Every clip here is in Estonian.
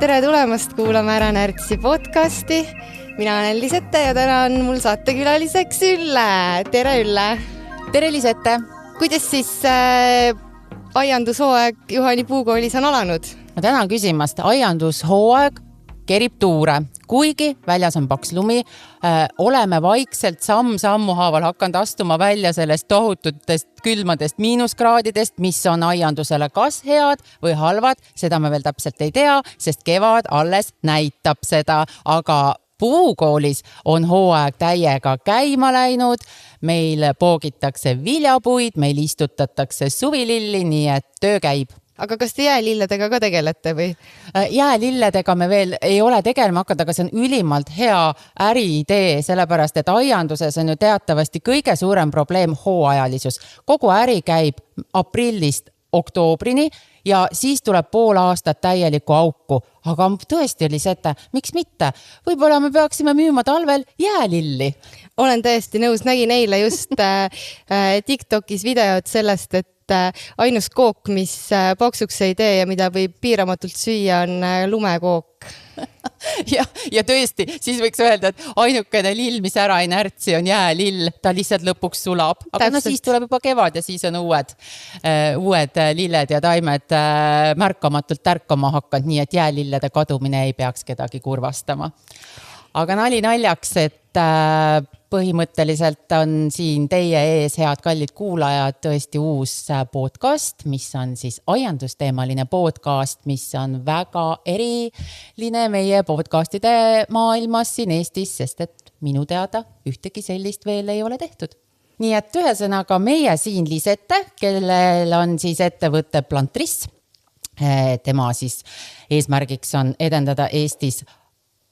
Tere tulemast kuulama Ära Närtsi podcasti. Mina olen Lisette ja täna on mul saatekülaliseks Ülle. Tere Ülle. Tere Lisette. Kuidas siis aiandushooaeg Juhani Puukoolis on alanud? Ma tänan küsimast. Aiandushooaeg kerib tuure. Kuigi väljas on paks lumi, oleme vaikselt samm-sammu haaval hakanud astuma välja sellest tohututest külmadest miinuskraadidest, mis on aiandusele kas head või halvad, seda me veel täpselt ei tea, sest kevad alles näitab seda, aga Puukoolis on hooaeg täiega käima läinud, meil poogitakse viljapuid, meil istutatakse suvililli, nii et töö käib. Aga kas te jäälilledega ka tegelete või? Jäälilledega me veel ei ole tegelema hakanud, aga see on ülimalt hea äriidee, sellepärast et aianduses on ju teatavasti kõige suurem probleem hooajalisus. Kogu äri käib aprillist oktoobrini ja siis tuleb pool aastat täielikku auku. Aga tõesti oli sete, miks mitte? Võib-olla me peaksime müüma talvel jäälilli. Olen täiesti nõus, nägin eile just TikTokis videot sellest, et ainus kook, mis paksuks ei tee ja mida võib piiramatult süüa, on lumekook. Ja tõesti, siis võiks öelda, et ainukene lill, mis ära ei närtsi, on jäälill. Ta lihtsalt lõpuks sulab. Aga siis tuleb juba kevad ja siis on uued lilled ja taimed märkamatult tärkama hakkanud, nii et jäälillede kadumine ei peaks kedagi kurvastama. Aga nali naljaks, et põhimõtteliselt on siin teie ees, head kallid kuulajad, tõesti uus podcast, mis on siis aiandusteemaline podcast, mis on väga eriline meie podcastide maailmas siin Eestis, sest et minu teada ühtegi sellist veel ei ole tehtud. Nii et ühesõnaga meie siin Lisette, kellel on siis ettevõte Plantris. Tema siis eesmärgiks on edendada Eestis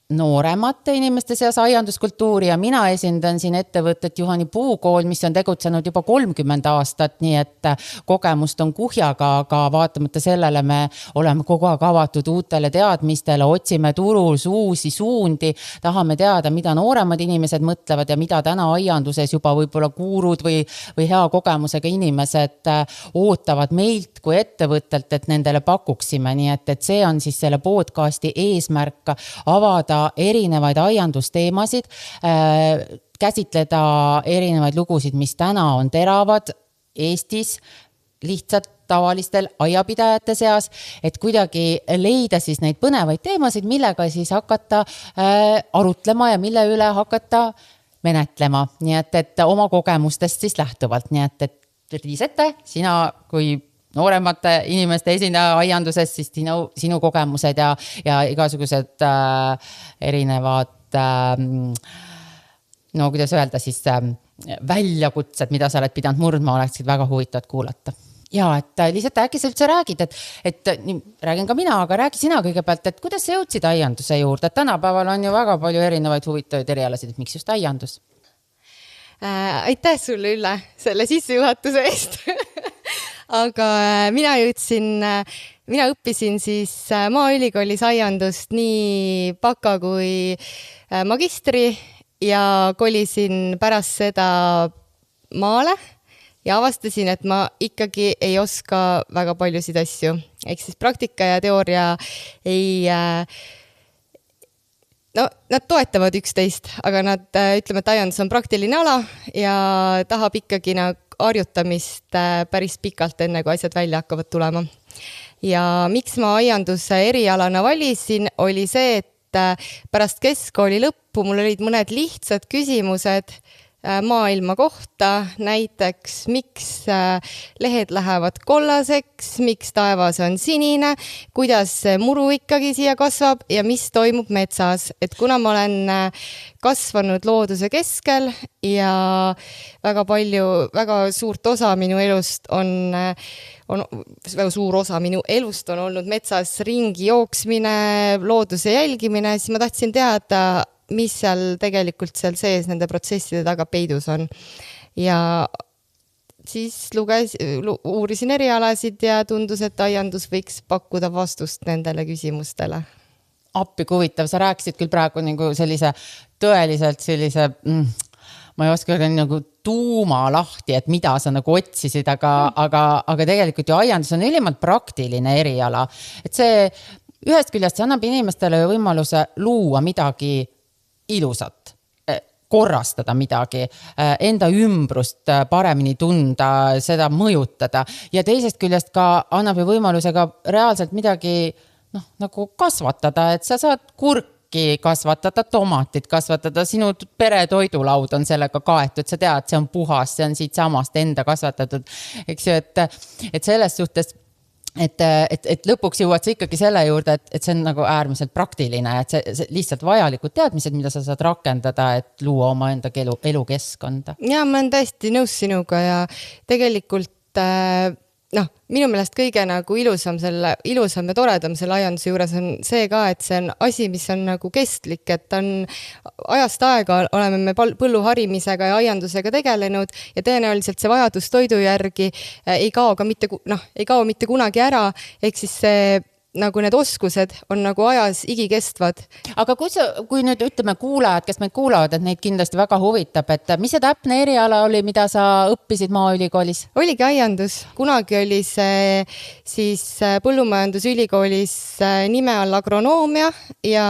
nooremate inimeste seas aianduskultuuri ja mina esindan siin ettevõtet Juhani Puukool, mis on tegutsenud juba 30 aastat, nii et kogemust on kuhjaga, aga vaatamata sellele me oleme kogu aeg avatud uutele teadmistele, otsime turul uusi suundi, tahame teada, mida nooremad inimesed mõtlevad ja mida täna aianduses juba võib-olla kuurud või hea kogemusega inimesed ootavad meilt kui ettevõttelt, et nendele pakuksime, nii et see on siis selle podcasti eesmärk avada erinevaid aiandusteemasid, käsitleda erinevaid lugusid, mis täna on teravad Eestis lihtsalt tavalistel aiapidajate seas, et kuidagi leida siis neid põnevaid teemasid, millega siis hakata arutlema ja mille üle hakata menetlema. Nii et oma kogemustest siis lähtuvalt. Nii et Lisette, sina kui nooremate inimeste esindaja aianduses, siis sinu kogemused ja igasugused erinevad, no kuidas öelda siis, väljakutsed, mida sa oled pidanud murdma, oleksid väga huvitavad kuulata. Ja, et Lisette, äkki sa üldse räägid, et räägin ka mina, aga räägi sina kõigepealt, et kuidas sa jõudsid aianduse juurde, et tänapäeval on ju väga palju erinevaid huvitavaid erialasid, et miks just aiandus? Aitäh sulle, Ülle, selle sissejuhatuse eest. Aga mina õppisin siis Maaülikoolis aiandust nii baka kui magistri ja kolisin pärast seda maale ja avastasin, et ma ikkagi ei oska väga paljusid asju. Ehk siis praktika ja teooria nad toetavad üksteist, aga nad ütleme, et aiandus on praktiline ala ja tahab ikkagi harjutamist päris pikalt enne, kui asjad välja hakkavad tulema. Ja miks ma aianduse erialana valisin, oli see, et pärast keskkooli lõppu mul olid mõned lihtsad küsimused maailma kohta, näiteks miks lehed lähevad kollaseks, miks taevas on sinine, kuidas muru ikkagi siia kasvab ja mis toimub metsas. Et kuna ma olen kasvanud looduse keskel ja väga suurt osa minu elust väga suur osa minu elust on olnud metsas ringi jooksmine, looduse jälgimine, siis ma tahtsin teada, mis seal tegelikult seal sees nende protsesside taga peidus on. Ja siis uurisin erialasid ja tundus, et aiandus võiks pakkuda vastust nendele küsimustele. Appi huvitav, sa rääkisid küll praegu nagu tõeliselt sellise ma ei oska nagu tuuma lahti, et mida sa nagu otsisid, aga tegelikult ju aiandus on ülimalt praktiline eriala. Et see ühest küljest see annab inimestele võimaluse luua midagi ilusat, korrastada midagi, enda ümbrust paremini tunda, seda mõjutada ja teisest küljest ka annab ju võimaluse ka reaalselt midagi nagu kasvatada, et sa saad kurki kasvatada, tomatit kasvatada, sinu pere toidulaud on sellega kaetud, sa tead, see on puhas, see on siit samast enda kasvatatud, eks ju, et selles suhtes et lõpuks jõuad sa ikkagi selle juurde, et see on nagu äärmiselt praktiline, et see lihtsalt vajalikud teadmised, mida sa saad rakendada, et luua oma enda elukeskkonda. Ja ma olen täiesti nõus sinuga ja tegelikult minu meelest kõige nagu ilusam ja toredam selle aianduse juures on see ka, et see on asi, mis on nagu kestlik, et on ajast aega oleme me põlluharimisega ja aiandusega tegelenud ja tõenäoliselt see vajadus toidu järgi ei kao mitte kunagi ära, ehk siis see nagu need oskused on nagu ajas igikestvad. Aga kui nüüd ütleme kuulajad, kes meid kuulavad, et neid kindlasti väga huvitab, et mis see täpne eriala oli, mida sa õppisid Maaülikoolis? Oligi aiandus. Kunagi oli see siis põllumajandusülikoolis nime all agronoomia ja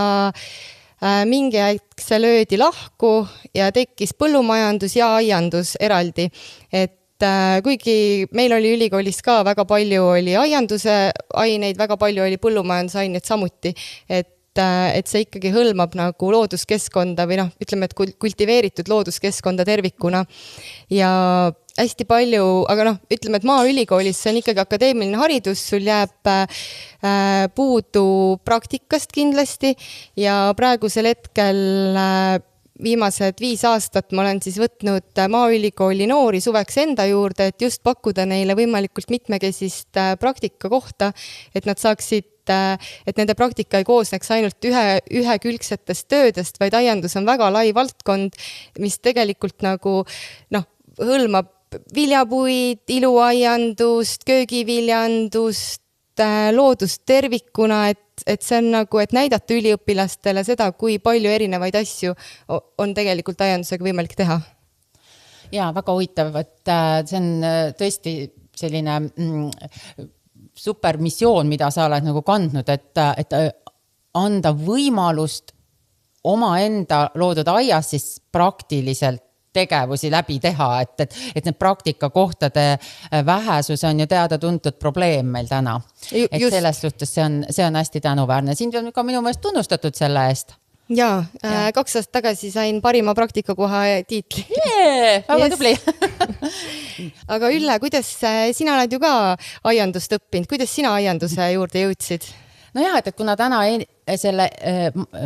mingi aeg see löödi lahku ja tekkis põllumajandus ja aiandus eraldi, et kuigi meil oli ülikoolis ka väga palju oli aianduse aineid, väga palju oli põllumajandusaineid samuti, et see ikkagi hõlmab nagu looduskeskkonda või ütleme, et kultiveeritud looduskeskkonda tervikuna ja hästi palju, aga ütleme, et Maaülikoolis see on ikkagi akadeemiline haridus, sul jääb puudu praktikast kindlasti ja praegusel hetkel viimased 5 aastat ma olen siis võtnud Maaülikooli noori suveks enda juurde, et just pakkuda neile võimalikult mitmekesist praktika kohta, et nad saaksid, et nende praktika ei koosneks ainult ühekülgsetest töödest, vaid aiandus on väga lai valdkond, mis tegelikult nagu hõlmab viljapuid, iluaiandust, köögiviljandust, loodust tervikuna, et see on nagu, et näidata üliõpilastele seda, kui palju erinevaid asju on tegelikult aiandusega võimalik teha. Ja, väga huvitav, et see on tõesti selline super missioon, mida sa oled nagu kandnud, et anda võimalust omaenda loodud aias siis praktiliselt tegevusi läbi teha, et need praktikakohtade vähesus on ju teada-tuntud probleem meil täna. Et selles suhtes see on hästi tänuväärne. Sind on ka minu meelest tunnustatud selle eest. Jaa, 2 aastat tagasi sain parima praktikakoha tiitli. Väga tubli. Aga Ülle, kuidas sina oled ju ka aiandust õppinud? Kuidas sina aianduse juurde jõudsid? No jah, et kuna täna selle,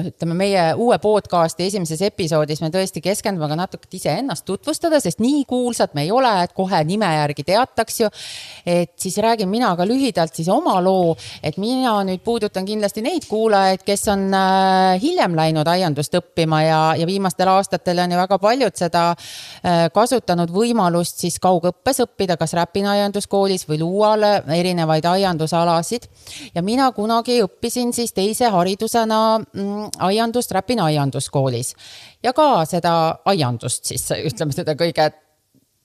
ütleme, meie uue podcasti esimeses episoodis me tõesti keskendume ka natuke ise ennast tutvustada, sest nii kuulsad me ei ole, et kohe nime järgi teataks ju, et siis räägin mina ka lühidalt siis oma loo, et mina nüüd puudutan kindlasti neid kuulajaid, kes on hiljem läinud aiandust õppima ja viimastel aastatel on ju väga paljud seda kasutanud võimalust siis kaugõppes õppida, kas Räpina aianduskoolis või Luuale erinevaid aiandusalasid ja mina kunagi õppisin siis teise haridusena aiandust Räpina aianduskoolis ja ka seda aiandust siis, ütleme seda kõige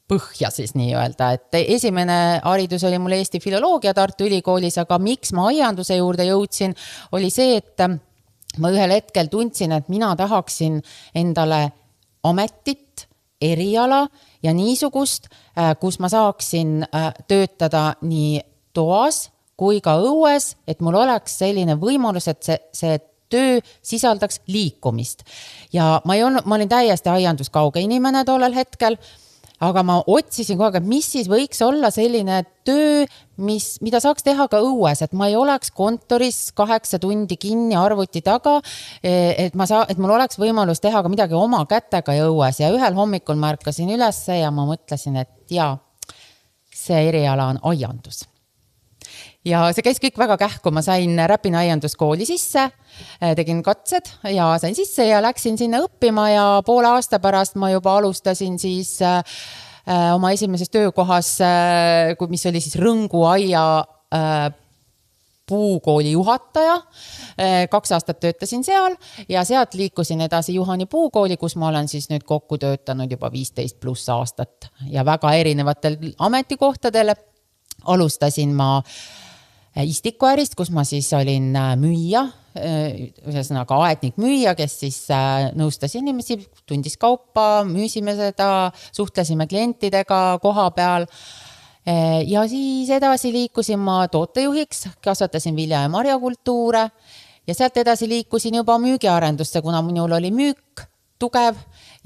põhja siis nii-öelda, et esimene haridus oli mul Eesti filoloogia Tartu Ülikoolis, aga miks ma aianduse juurde jõudsin, oli see, et ma ühel hetkel tundsin, et mina tahaksin endale ametit, eriala ja niisugust, kus ma saaksin töötada nii toas, kui ka õues, et mul oleks selline võimalus, et see töö sisaldaks liikumist. Ja ma olin täiesti aianduskauge inimene tollel hetkel, aga ma otsisin kogu aeg, et mis siis võiks olla selline töö, mida saaks teha ka õues, et ma ei oleks kontoris 8 tundi kinni arvuti taga, et mul oleks võimalus teha ka midagi oma kätega ja õues ja ühel hommikul märkasin ülesse ja ma mõtlesin, et jaa, see eriala on aiandus. Ja see käis kõik väga kähku, ma sain Räpina aianduskooli sisse, tegin katsed ja sain sisse ja läksin sinna õppima ja poole aasta pärast ma juba alustasin siis oma esimeses töökohas, mis oli siis Rõngu aia puukooli juhataja. 2 aastat töötasin seal ja sealt liikusin edasi Juhani puukooli, kus ma olen siis nüüd kokku töötanud juba 15+ aastat ja väga erinevatel ametikohtadel. Alustasin ma istikuärist, kus ma siis olin müüja, ühesõnaga aednik müüja, kes siis nõustas inimesi, tundis kaupa, müüsime seda, suhtlesime klientidega koha peal. Ja siis edasi liikusin ma tootejuhiks, kasvatasin vilja- ja marjakultuure ja sealt edasi liikusin juba müügiarendusse, kuna minul oli müük tugev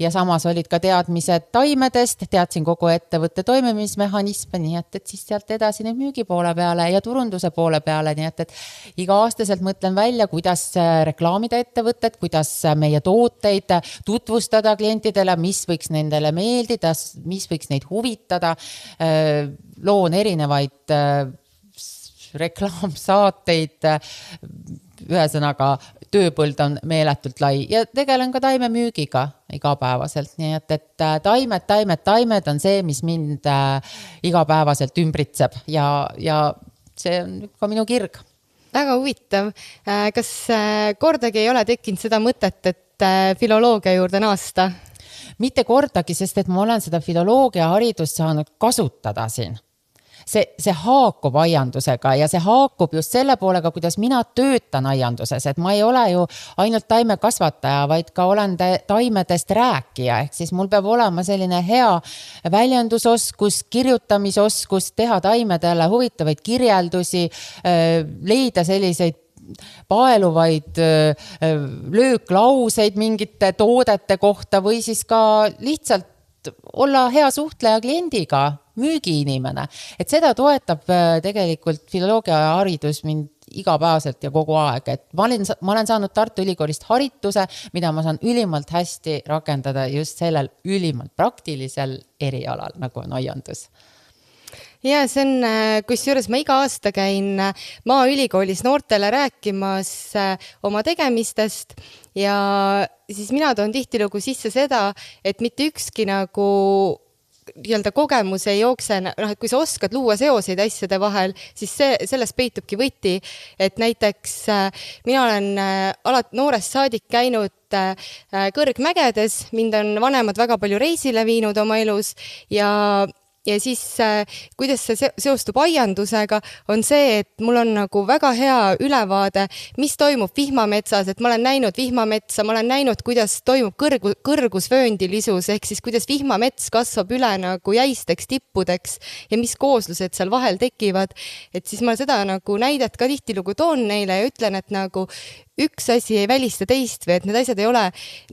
ja samas olid ka teadmised taimedest, teadsin kogu ettevõtte toimimismehhanisme, nii et siis sealt edasi nüüd müügi poole peale ja turunduse poole peale, nii et iga aastaselt mõtlen välja, kuidas reklaamida ettevõtted, kuidas meie tooteid tutvustada klientidele, mis võiks nendele meeldida, mis võiks neid huvitada, loon erinevaid reklaamsaateid, ühesõnaga tööpõld on meeletult lai ja tegelen ka taimemüügiga igapäevaselt, nii et taimed on see, mis mind igapäevaselt ümbritseb ja see on ka minu kirg. Väga huvitav. Kas kordagi ei ole tekkinud seda mõtet, et filoloogia juurde naasta? Mitte kordagi, sest et ma olen seda filoloogia haridust saanud kasutada siin. See haakub aiandusega ja see haakub just selle poolega, kuidas mina töötan aianduses, et ma ei ole ju ainult taimekasvataja, vaid ka olen taimedest rääkija, ehk siis mul peab olema selline hea väljendusoskus, kirjutamisoskus, teha taimedele huvitavaid kirjeldusi, leida selliseid paeluvaid lööklauseid mingite toodete kohta või siis ka lihtsalt olla hea suhtleja kliendiga, müügiinimene. Et seda toetab tegelikult filoloogia haridus mind igapäevaselt ja kogu aeg. Et ma olen saanud Tartu Ülikoolist harituse, mida ma saan ülimalt hästi rakendada just sellel ülimalt praktilisel erialal, nagu on aiandus. Ja see on, kusjuures ma iga aasta käin Maaülikoolis noortele rääkimas oma tegemistest ja siis mina toon tihtilugu sisse seda, et mitte ükski nagu kogemus ei jookse, et kui sa oskad luua seoseid asjade vahel, siis selles peitubki võti, et näiteks mina olen alati noorest saadik käinud kõrgmägedes, mind on vanemad väga palju reisile viinud oma elus ja siis kuidas see seostub aiandusega, on see, et mul on nagu väga hea ülevaade, mis toimub vihmametsas, et ma olen näinud vihmametsa, ma olen näinud, kuidas toimub kõrgusvööndilisus, ehk siis kuidas vihmamets kasvab üle nagu jäisteks tippudeks ja mis kooslused seal vahel tekivad. Et siis ma seda nagu näidet ka tihtilugu toon neile ja ütlen, et nagu üks asi ei välista teist või et need asjad ei ole,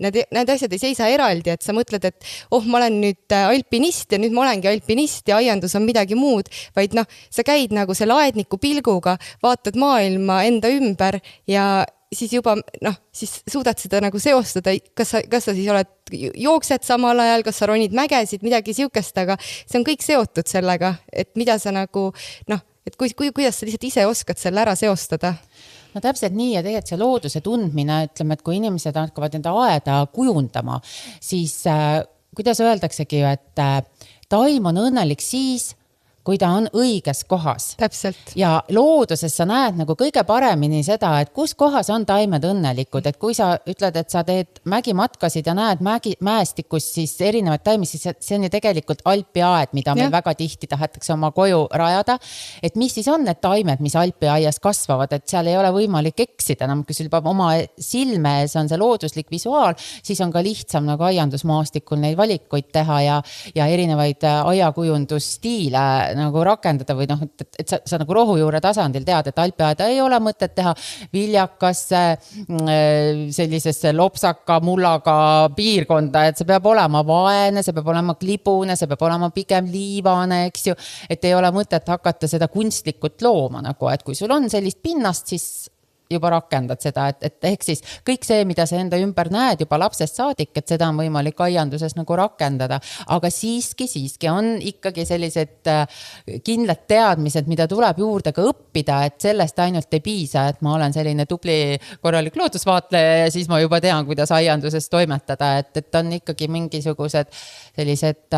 need asjad ei seisa eraldi, et sa mõtled, et ma olen nüüd alpinist ja nüüd ma olengi alpinist ja aiandus on midagi muud, vaid sa käid nagu selle aedniku pilguga, vaatad maailma enda ümber ja siis juba siis suudad seda nagu seostada, kas sa siis jooksed samal ajal, kas sa ronid mägesid, midagi siukest, aga see on kõik seotud sellega, et mida sa nagu, et kuidas sa lihtsalt ise oskad selle ära seostada. No täpselt nii ja tegelikult see looduse tundmine, ütleme, et kui inimesed hakkavad enda aeda kujundama, siis kuidas öeldaksegi, et taim on õnnelik siis, kui ta on õiges kohas. Täpselt. Ja looduses sa näed nagu kõige paremini seda, et kus kohas on taimed õnnelikud, et kui sa ütled, et sa teed mägimatkasid ja näed mäestikus siis erinevaid taimi, siis see on ju tegelikult alpiaed, mida meil väga tihti tahetakse oma koju rajada, et mis siis on need taimed, mis alpiaias kasvavad, et seal ei ole võimalik eksida, kui sul juba oma silme ees on see looduslik visuaal, siis on ka lihtsam nagu aiandusmaastikul neid valikuid teha ja erinevaid aiakujundusstiile nagu rakendada või et sa nagu rohujuure tasandil tead, et alpiaeda ei ole mõtet teha viljakasse sellisesse lopsaka mullaga piirkonda, et see peab olema vaene, see peab olema klibune, see peab olema pigem liivane, eks ju, et ei ole mõtet hakata seda kunstlikult looma nagu, et kui sul on sellist pinnast, siis juba rakendad seda, et ehk siis kõik see, mida sa enda ümber näed juba lapsest saadik, et seda on võimalik aianduses nagu rakendada, aga siiski on ikkagi sellised kindlad teadmised, mida tuleb juurde ka õppida, et sellest ainult ei piisa, et ma olen selline tubli korralik loodusvaatleja ja siis ma juba tean, kuidas aianduses toimetada, et on ikkagi mingisugused sellised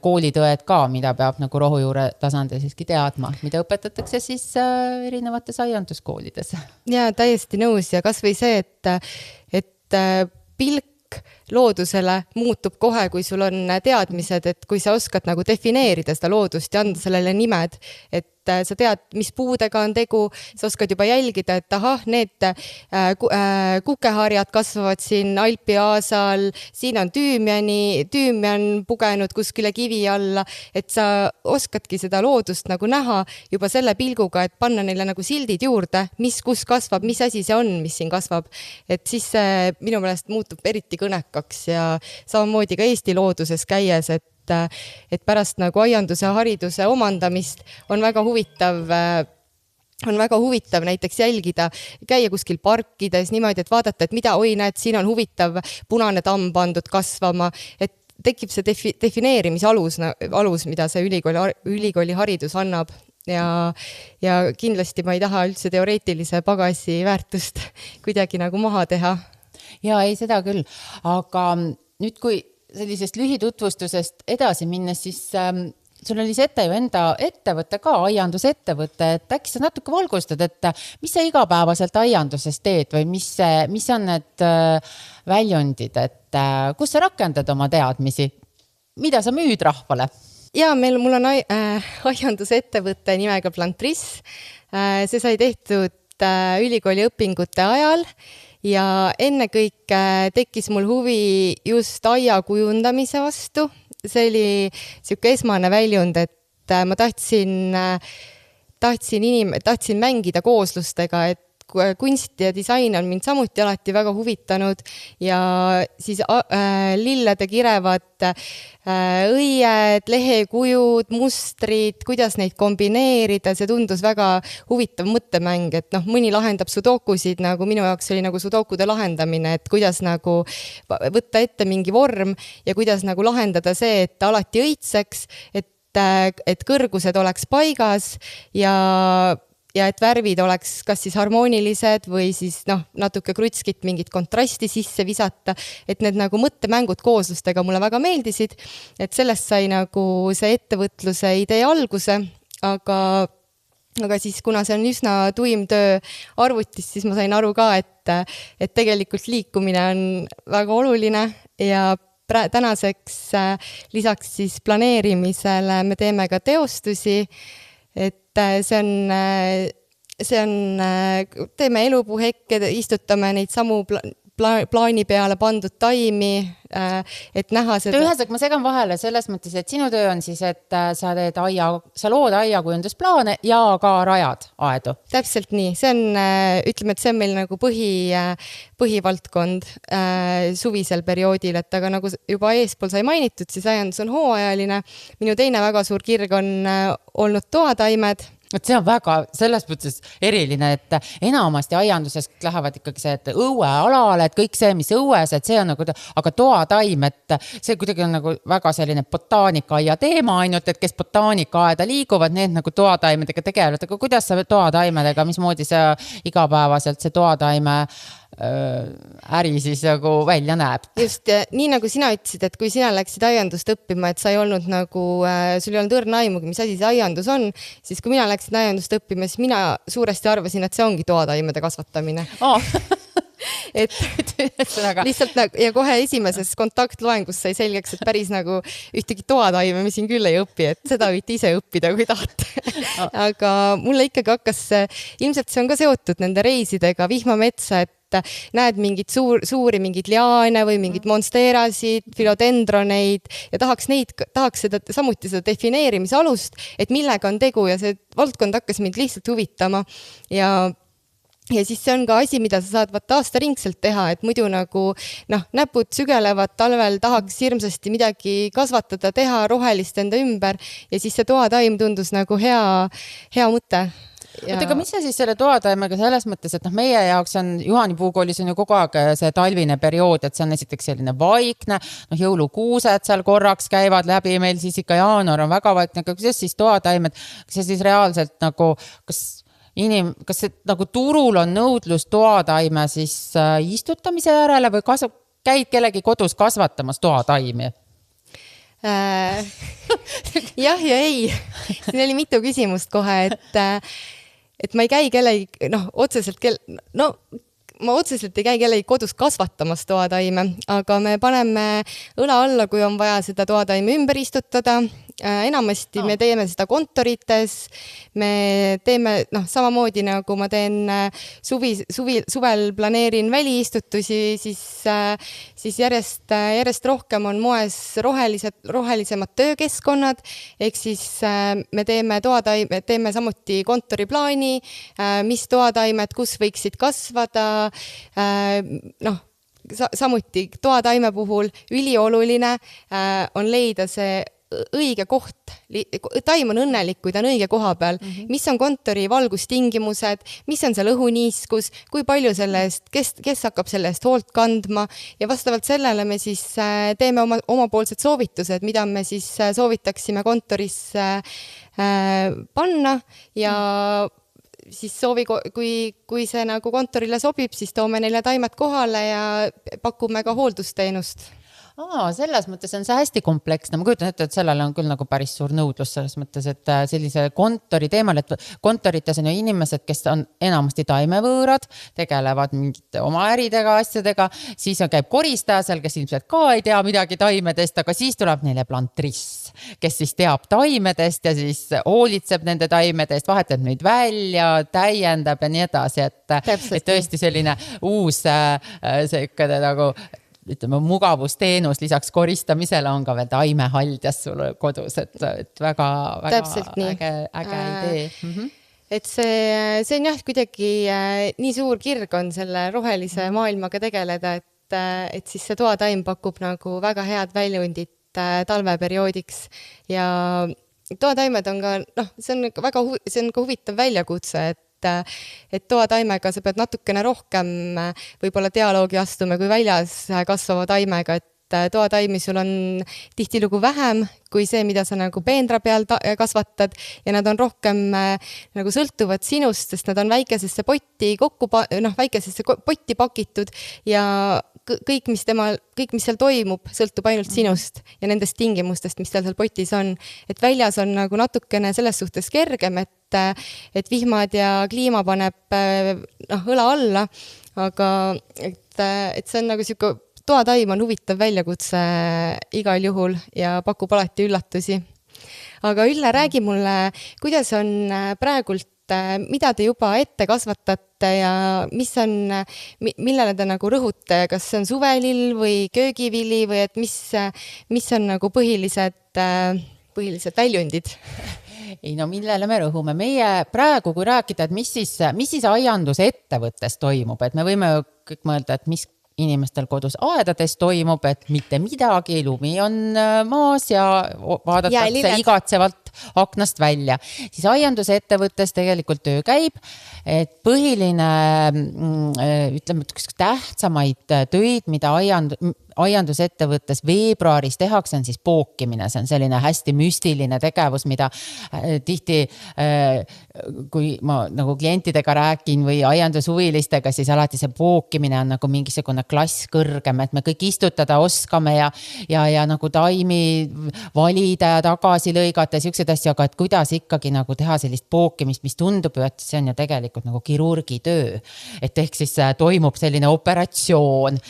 koolitõed ka, mida peab nagu rohujuure tasandil siiski teadma, mida õpetatakse siis erinevates aianduskoolides. Ja täiesti nõus ja kas või see, et pilk loodusele muutub kohe, kui sul on teadmised, et kui sa oskad nagu defineerida seda loodust ja anda sellele nimed, et sa tead, mis puudega on tegu, sa oskad juba jälgida, et ahah, need kukeharjad kasvavad siin Alpi aasal, siin on tüümian pugenud kuskile kivi alla, et sa oskadki seda loodust nagu näha juba selle pilguga, et panna neile nagu sildid juurde, kus kasvab, mis asi see on, mis siin kasvab. Et siis see minu meelest muutub eriti kõnekaks ja samamoodi ka Eesti looduses käies, et pärast nagu aianduse hariduse omandamist on väga huvitav näiteks jälgida, käia kuskil parkides niimoodi, et vaadata, et mida, oi näed, siin on huvitav punane tamm pandud kasvama, et tekib see defineerimise alus, mida see ülikooli haridus annab ja kindlasti ma ei taha üldse teoreetilise pagasi väärtust kuidagi nagu maha teha. Ja ei, seda küll, aga nüüd kui sellisest lühitutvustusest edasi minnes, siis sul oli see ju enda ettevõte ka, aiandusettevõte, et äkki sa natuke valgustad, et mis sa igapäevaselt aianduses teed või mis on need väljundid, et kus sa rakendad oma teadmisi, mida sa müüd rahvale? Ja mul on aiandusettevõte nimega Plantris. See sai tehtud ülikooli õpingute ajal ja ennekõike tekkis mul huvi just aia kujundamise vastu. See oli siuke esmane väljund, et ma tahtsin mängida kooslustega, et kunst ja disain on mind samuti alati väga huvitanud ja siis lillede kirevad õied, lehekujud, mustrid, kuidas neid kombineerida, see tundus väga huvitav mõttemäng, et mõni lahendab sudokusid, nagu minu jaoks oli nagu sudokude lahendamine, et kuidas nagu võtta ette mingi vorm ja kuidas nagu lahendada see, et ta alati õitseks, et kõrgused oleks paigas ja et värvid oleks kas siis harmoonilised või siis natuke krutskit mingit kontrasti sisse visata, et need nagu mõttemängud kooslustega mulle väga meeldisid, et sellest sai nagu see ettevõtluse idee alguse, aga siis kuna see on üsna tuim töö arvutis, siis ma sain aru ka, et tegelikult liikumine on väga oluline ja tänaseks lisaks siis planeerimisele me teeme ka teostusi, et teeme elupuhekke, istutame neid samu plaani peale pandud taimi, et näha seda. Ühesõnaga, ma segan vahele selles mõttes, et sinu töö on siis, et sa lood aiakujundusplaane ja ka rajad aedu. Täpselt nii. See on, ütleme, et see on meil nagu põhivaldkond suvisel perioodil, et aga nagu juba eespool sai mainitud, siis aiandus on hooajaline. Minu teine väga suur kirg on olnud toataimed. Et see on väga selles mõttes eriline, et enamasti aianduses lähevad ikkagi see, et õuealale, et kõik see, mis õues, et see on nagu, aga toataim, et see kuidagi on nagu väga selline botaanikaaia teema ainult, et kes botaanikaaeda liiguvad, need nagu toataimedega tegelevad, aga kuidas sa toataimedega, mismoodi see igapäevaselt see toataime äri siis nagu välja näeb? Just, nii nagu sina ütlesid, et kui sina läksid aiandust õppima, et sa ei olnud nagu, sul ei olnud õrna aimugi, mis asi see aiandus on, siis kui mina läksin aiandust õppima, siis mina suuresti arvasin, et see ongi toataimede kasvatamine. Lihtsalt nagu, ja kohe esimeses kontaktloengus sai selgeks, et päris nagu ühtegi toataime me siin küll ei õpi, et seda võite ise õppida, kui tahate. Aga mulle ikkagi hakkas, ilmselt see on ka seotud nende reisidega vihmametsa, et näed mingid suuri mingid liaane või mingid monsterasid, filodendroneid ja tahaks seda, samuti seda defineerimise alust, et millega on tegu ja see valdkond hakkas mind lihtsalt huvitama ja siis see on ka asi, mida sa saad aastaringselt teha, et muidu nagu näpud sügelevad talvel, tahaks hirmsasti midagi kasvatada, teha rohelist enda ümber ja siis see toataim tundus nagu hea mõte. Aga mis see siis selle toataimega selles mõttes, et meie jaoks on Juhanipuukoolis on ju kogu aeg see talvine periood, et see on esiteks selline vaikne, jõulukuused seal korraks käivad läbi, meil siis ikka jaanuar on väga vaikne, aga kuidas siis toataimed, kas see siis reaalselt nagu, kas see nagu turul on nõudlus toataime siis istutamise järele või käid kellegi kodus kasvatamas toataimi? Jah ja ei. Siin oli mitu küsimust kohe, et ma ei käi kellegi, ma otseselt ei käi kellegi kodus kasvatamas toataime, aga me paneme õla alla, kui on vaja seda toataime ümber istutada. enamasti me teeme seda kontorites, me teeme samamoodi nagu ma teen suvel planeerin väliistutusi, siis järjest rohkem on moes rohelisemad töökeskkonnad, ehk siis me teeme samuti kontoriplaani, mis toataimed, kus võiksid kasvada, samuti toataime puhul ülioluline on leida see õige koht. Taim on õnnelik, kui ta on õige koha peal. Mis on kontori valgustingimused, mis on seal õhuniiskus, kui palju selle eest, kes hakkab selle eest hoolt kandma ja vastavalt sellele me siis teeme omapoolsed soovitused, mida me siis soovitaksime kontoris panna ja siis kui see nagu kontorile sobib, siis toome neile taimed kohale ja pakume ka hooldusteenust. Selles mõttes on see hästi kompleksne. Ma kujutan ette, et sellele on küll nagu päris suur nõudlus selles mõttes, et sellise kontori teemal, et kontorites on ju inimesed, kes on enamasti taimevõõrad, tegelevad mingite oma äridega, asjadega, siis käib koristaja seal, kes ilmselt ka ei tea midagi taimedest, aga siis tuleb neile plantriss, kes siis teab taimedest ja siis hoolitseb nende taimedest, vahetab neid välja, täiendab ja nii edasi, et tõesti selline uus selline nagu ütleme, mugavusteenus lisaks koristamisele on ka veel taimehaldjas sul kodus, et väga äge idee. Et see on jah, kuidagi nii suur kirg on selle rohelise maailmaga tegeleda, et siis see toataim pakub nagu väga head väljundit talveperioodiks ja toataimed on ka, see on ka huvitav väljakutse, et toataimega sa pead natukene rohkem võib-olla dialoogi astume kui väljas kasvava taimega, et toataimi sul on tihtilugu vähem kui see, mida sa nagu peendra peal kasvatad ja nad on rohkem nagu sõltuvad sinust, sest nad on väikesesse potti pakitud ja kõik, mis seal toimub, sõltub ainult sinust ja nendest tingimustest, mis seal potis on. Et väljas on nagu natukene selles suhtes kergem, et vihmad ja kliima paneb õla alla, aga et see on nagu siuke, toataim on huvitav väljakutse igal juhul ja pakub alati üllatusi. Aga Ülle, räägi mulle, kuidas on praegult, mida te juba ette kasvatate ja millele te nagu rõhute, kas see on suvelill või köögivili või et mis on nagu põhilised väljundid? Ei millele me rõhume? Meie praegu, kui rääkida, et mis siis aiandusettevõttes toimub, et me võime kõik mõelda, et mis inimestel kodus aedades toimub, et mitte midagi, lumi on maas ja vaadatakse igatsevalt aknast välja. Siis aiandusettevõttes tegelikult töö käib, et põhiline, ütleme, tähtsamaid töid, mida aiandusettevõttes veebruaris tehakse, on siis pookimine. See on selline hästi müstiline tegevus, mida tihti, kui ma nagu klientidega rääkin või aiandushuvilistega, siis alati see pookimine on nagu mingisugune klass kõrgem, et me kõik istutada oskame ja nagu taimi valida ja tagasi lõigata ja siuksed asju, aga et kuidas ikkagi nagu teha sellist pookimist, mis tundub ju, et see on ju tegelikult nagu kirurgi töö. Et ehk siis toimub selline operatsioon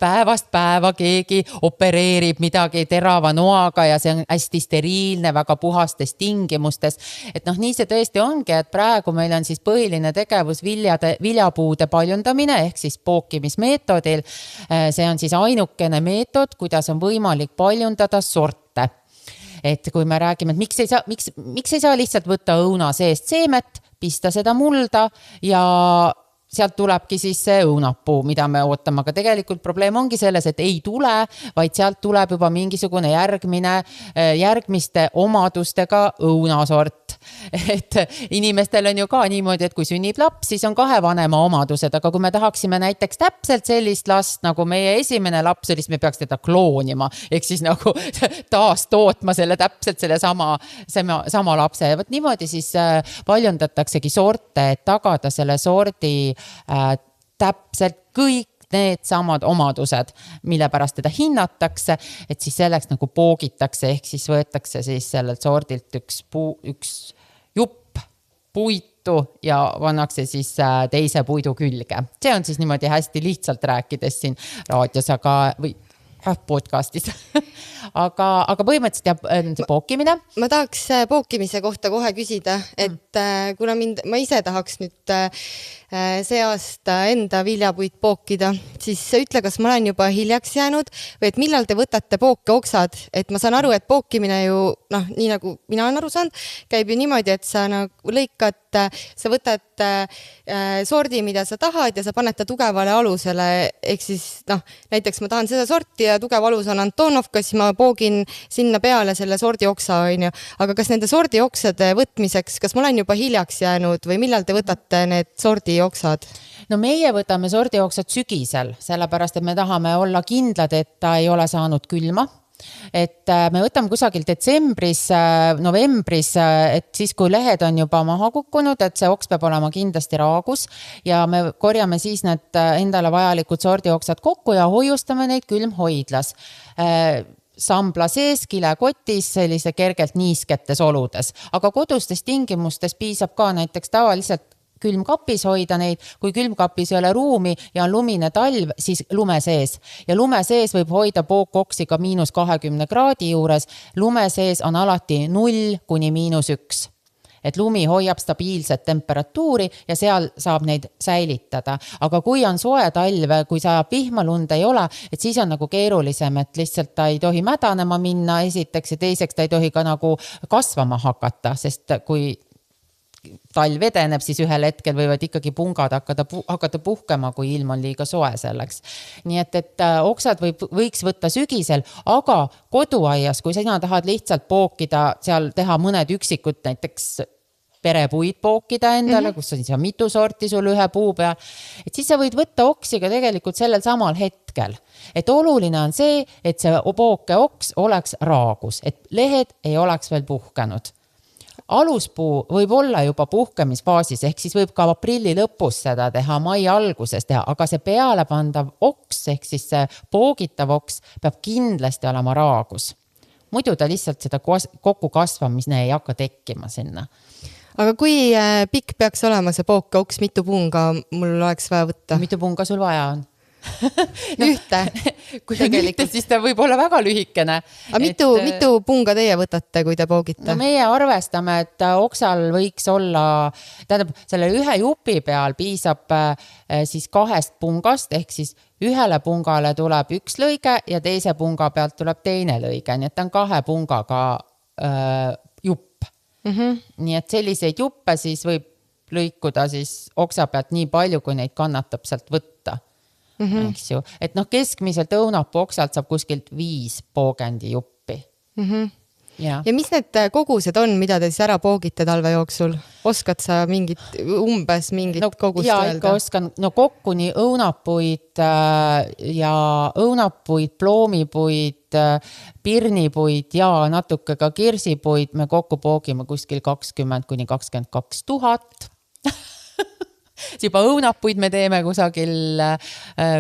päevast päeva keegi opereerib midagi terava noaga ja see on hästi steriilne, väga puhastes tingimustes. Et nii see tõesti ongi, et praegu meil on siis põhiline tegevus viljapuude paljundamine ehk siis pookimismeetodil. See on siis ainukene meetod, kuidas on võimalik paljundada sorte. Et kui me räägime, et miks ei saa lihtsalt võtta õuna seest seemet, pista seda mulda ja sealt tulebki siis see õunapuu, mida me ootame, aga tegelikult probleem ongi selles, et ei tule, vaid sealt tuleb juba mingisugune järgmiste omadustega õunasort. Et inimestel on ju ka niimoodi, et kui sünnib laps, siis on 2 vanema omadused, aga kui me tahaksime näiteks täpselt sellist last, nagu meie esimene laps oli, siis me peaks teda kloonima, ehk siis nagu taas tootma täpselt selle sama lapse. Ja võt niimoodi siis paljundataksegi sorte, et tagada selle sordi täpselt kõik need samad omadused, mille pärast teda hinnatakse, et siis selleks nagu poogitakse, ehk siis võetakse siis sellelt sordilt üks jupp puitu ja pannakse siis teise puidu külge. See on siis niimoodi hästi lihtsalt rääkides siin raadios, aga või podcastis. aga põhimõtteliselt jah, see pookimine. Ma tahaks pookimise kohta kohe küsida, et kuna ma ise tahaks nüüd see aasta enda viljapuid pookida, siis ütle, kas ma olen juba hiljaks jäänud või et millal te võtate pookeoksad, et ma saan aru, et pookimine ju, nii nagu mina olen aru saanud, käib ju niimoodi, et sa nagu lõikad, sa võtad sordi, mida sa tahad ja sa paned ta tugevale alusele, ehk siis näiteks ma tahan seda sorti ja tugev alus on Antonovka, siis ma poogin sinna peale selle sordioksa, on ju. Aga kas nende sordioksade võtmiseks, kas ma olen juba hiljaks jäänud või millal te võtate need sordioksad? No meie võtame sordioksad sügisel, sellepärast, et me tahame olla kindlad, et ta ei ole saanud külma. Et me võtame kusagil detsembris, novembris, et siis kui lehed on juba maha kukkunud, et see oks peab olema kindlasti raagus ja me korjame siis need endale vajalikud sordioksad kokku ja hoiustame neid külmhoidlas. Sambla sees, kilekotis, sellise kergelt niisketes oludes. Aga kodustes tingimustes piisab ka näiteks tavaliselt külmkapis hoida neid, kui külmkapis ei ole ruumi ja on lumine talv, siis lume sees. Ja lume sees võib hoida pookoksi ka -20 kraadi juures. Lume sees on alati 0 kuni -1. Et lumi hoiab stabiilset temperatuuri ja seal saab neid säilitada. Aga kui on soe talv, kui sajab vihma, lund ei ole, et siis on nagu keerulisem, et lihtsalt ta ei tohi mädanema minna esiteks ja teiseks ta ei tohi ka nagu kasvama hakata, sest kui talv edeneb, siis ühel hetkel võivad ikkagi pungad hakata puhkema, kui ilm on liiga soe selleks. Nii et oksad võiks võtta sügisel, aga koduaias, kui sina tahad lihtsalt pookida, seal teha mõned üksikud, näiteks perepuid pookida endale, kus on siis mitu sorti sul ühe puu peal, et siis sa võid võtta oksi ka tegelikult sellel samal hetkel. Et oluline on see, et see pookeoks oleks raagus, et lehed ei oleks veel puhkenud. Aluspuu võib olla juba puhkemisfaasis, ehk siis võib ka aprilli lõpus seda teha, mai alguses teha, aga see peale pandav oks, ehk siis see poogitav oks peab kindlasti olema raagus. Muidu ta lihtsalt seda kokku kasvamine ei hakka tekkima sinna. Aga kui pikk peaks olema see pookeoks, mitu punga mul oleks vaja võtta? Mitu punga sul vaja on? Ühte. Kui ühte, siis ta võib olla väga lühikene. Aga mitu punga teie võtate, kui te poogite? No meie arvestame, et oksal võiks olla, tähendab, selle ühe jupi peal piisab siis 2 pungast, ehk siis ühele pungale tuleb 1 lõige ja teise punga pealt tuleb teine lõige, nii et ta on 2 pungaga jupp. Nii et selliseid juppe siis võib lõikuda siis oksa pealt nii palju, kui neid kannatab sealt võtta. Eks ju. Et keskmiselt õunapuu oksalt saab kuskilt 5 poogendi juppi. Ja mis need kogused on, mida te siis ära poogite talve jooksul? Oskad sa umbes mingit kogust öelda? Ikka oskan. Kokku nii õunapuid ja õunapuid, ploomipuid, pirnipuid ja natuke ka kirsipuid me kokku poogime kuskil 20 kuni 22 000. Juba õunapuid me teeme kusagil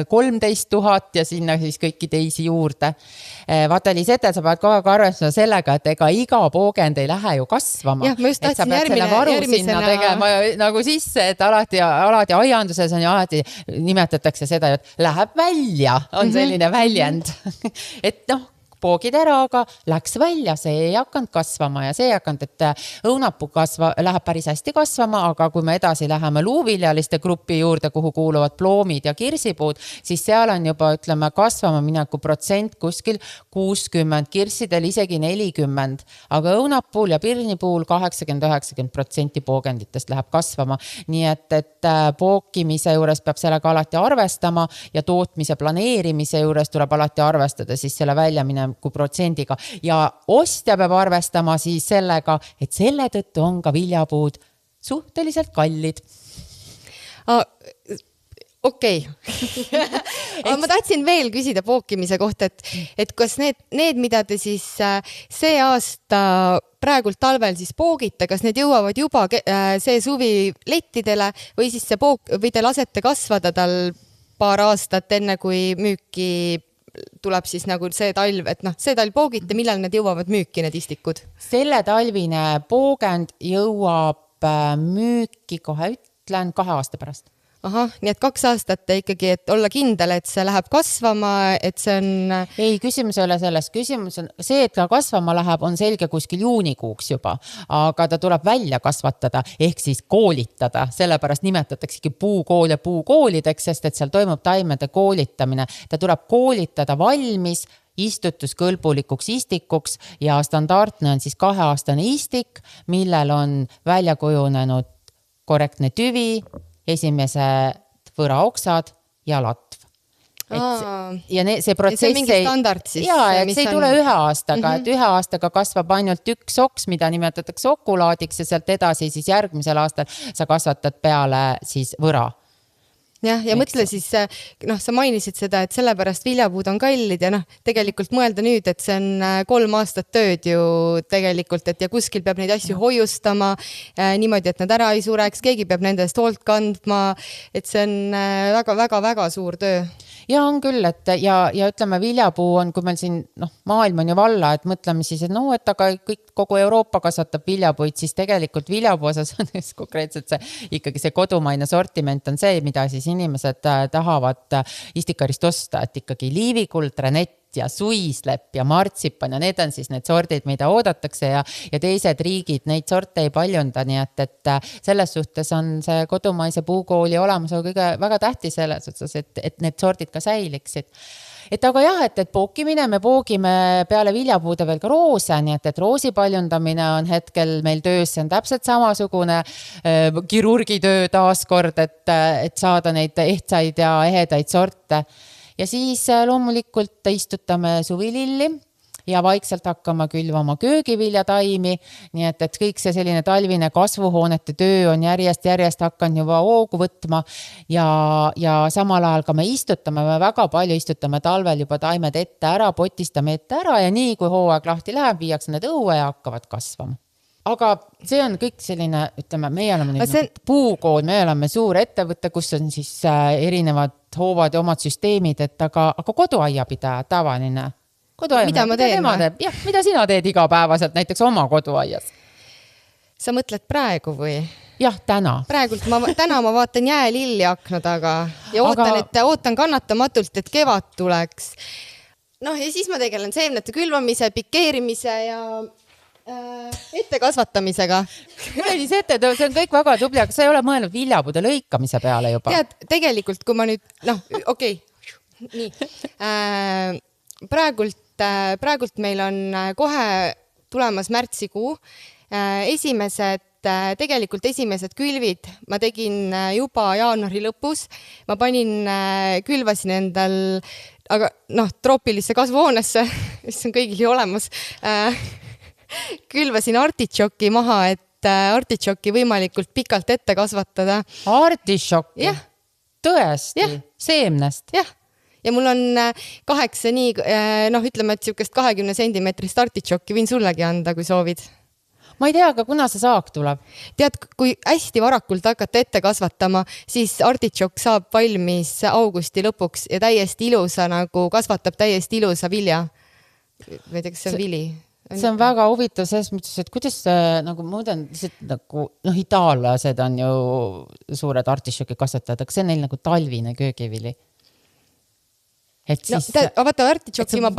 13 000 ja sinna siis kõiki teisi juurde. Vateli setel sa pead kogu aeg arvestada sellega, et ega iga poogend ei lähe ju kasvama. Jah, ma just tahtsin järgmisena tegema nagu sisse, et alati aianduses on ja alati nimetatakse seda, et läheb välja, on selline väljend. Et poogid ära, aga läks välja, see ei hakanud kasvama ja see ei hakanud, et õunapuu läheb päris hästi kasvama, aga kui me edasi läheme luuviljaliste gruppi juurde, kuhu kuuluvad ploomid ja kirsipuud, siis seal on juba, ütleme, kasvama mineku protsent kuskil 60, kirsidel isegi 40, aga õunapuul ja pirnipuul 80-90% poogenditest läheb kasvama. Nii et pookimise juures peab sellega alati arvestama ja tootmise planeerimise juures tuleb alati arvestada siis selle väljamine kui protsendiga ja ostja peab arvestama siis sellega, et selle tõttu on ka viljapuud suhteliselt kallid. Okei. Aga ma tahtsin veel küsida pookimise kohta, et kas need, mida te siis see aasta praegult talvel siis poogite, kas need jõuavad juba see suvi lettidele või siis või te lasete kasvada tal paar aastat enne, kui müüki tuleb siis nagu see talv, et see talv poogite, millal need jõuavad müüki, need istikud? Selle talvine poogend jõuab müüki, kohe ütlen, 2 aasta pärast. ahah, nii et 2 aastat ikkagi, et olla kindel, et see läheb kasvama, et see on... Ei, küsimus ei ole selles. Küsimus on see, et ta kasvama läheb, on selge kuskil juunikuuks juba, aga ta tuleb välja kasvatada ehk siis koolitada. Sellepärast nimetataksegi puukool ja puukoolideks, sest et seal toimub taimede koolitamine. Ta tuleb koolitada valmis istutuskõlbulikuks istikuks ja standardne on siis 2-aastane istik, millel on välja kujunenud korrektne tüvi, esimesed võraoksad ja latv. Ja see protsess see on mingi standard siis. Jaa, et see ei tule 1 aastaga, et 1 aastaga kasvab ainult 1 oks, mida nimetatakse okulaadiks ja sealt edasi siis järgmisel aastal sa kasvatad peale siis võra. Ja mõtle siis, sa mainisid seda, et sellepärast viljapuud on kallid ja tegelikult mõelda nüüd, et see on 3 aastat tööd ju tegelikult, et ja kuskil peab neid asju hoiustama niimoodi, et nad ära ei sureks, keegi peab nendest hoolt kandma, et see on väga-väga-väga suur töö. Ja on küll, et ja ütleme, viljapuu on, kui meil siin maailm on ju valla, et mõtleme siis, et aga kogu Euroopa kasvatab viljapuid, siis tegelikult viljapuu osas on konkreetselt ikkagi see kodumaine sortiment on see, mida siis inimesed tahavad istikarist osta, et ikkagi liivikuld, renett ja suislepp ja martsipan ja need on siis need sordid, mida oodatakse ja teised riigid neid sorte ei paljunda, nii et selles suhtes on see kodumaise puukooli olemus kõige väga tähtis selles otsas, et need sordid ka säiliksid. Et aga jah, et pookimine, me poogime peale viljapuude veel ka roose, nii et roosi paljundamine on hetkel meil töös, see on täpselt samasugune kirurgitöö taaskord, et saada neid ehtsaid ja ehedaid sorte. Ja siis loomulikult istutame suvililli ja vaikselt hakkama külvama köögiviljataimi, nii et kõik see selline talvine kasvuhoonete töö on järjest hakanud juba hoogu võtma ja samal ajal ka me väga palju istutame talvel juba taimed ette ära, potistame ette ära ja nii kui hooaeg lahti läheb, viiakse need õue ja hakkavad kasvama. Aga see on kõik selline, ütleme, meie oleme nüüd puukool, me oleme suur ettevõte, kus on siis erinevad hoovad ja omad süsteemid, aga koduaiapidaja tavaline. Mida ma teen? Jah, mida sina teed igapäevaselt näiteks oma koduaias? Sa mõtled praegu või? Jah, täna. Täna ma vaatan jäälilli akna taga ja ootan kannatamatult, et kevad tuleks. Ja siis ma tegelen seemnete külvamise, pikeerimise ja ette kasvatamisega. See on kõik väga tubli, aga sa ei ole mõelnud viljapuude lõikamise peale juba. Tead, tegelikult, kui ma nüüd, nii. Praegult meil on kohe tulemas märtsikuu. Esimesed külvid ma tegin juba jaanuari lõpus. Ma külvasin endal, aga troopilisse kasvuhoonesse, mis on kõigil olemas, külvasin artitšoki maha, et artitšoki võimalikult pikalt ette kasvatada. Artitšoki? Jah. Tõesti? Jah. Seemnest? Jah. Ja mul on 8 nii, ütleme, et 20 sentimeetrist artitšoki võin sullegi anda, kui soovid. Ma ei tea, aga kuna see saak tuleb? Tead, kui hästi varakult hakata ette kasvatama, siis artitšok saab valmis augusti lõpuks ja täiesti ilusa, kasvatab täiesti ilusa vilja. Ma ei tea, kas see on vili? See on väga huvitav selles mõttes, et kuidas muudan, itaallased on ju suured artitšoki kasvatajad, aga see on neil talvine köögivili. Vaata artitšoki ma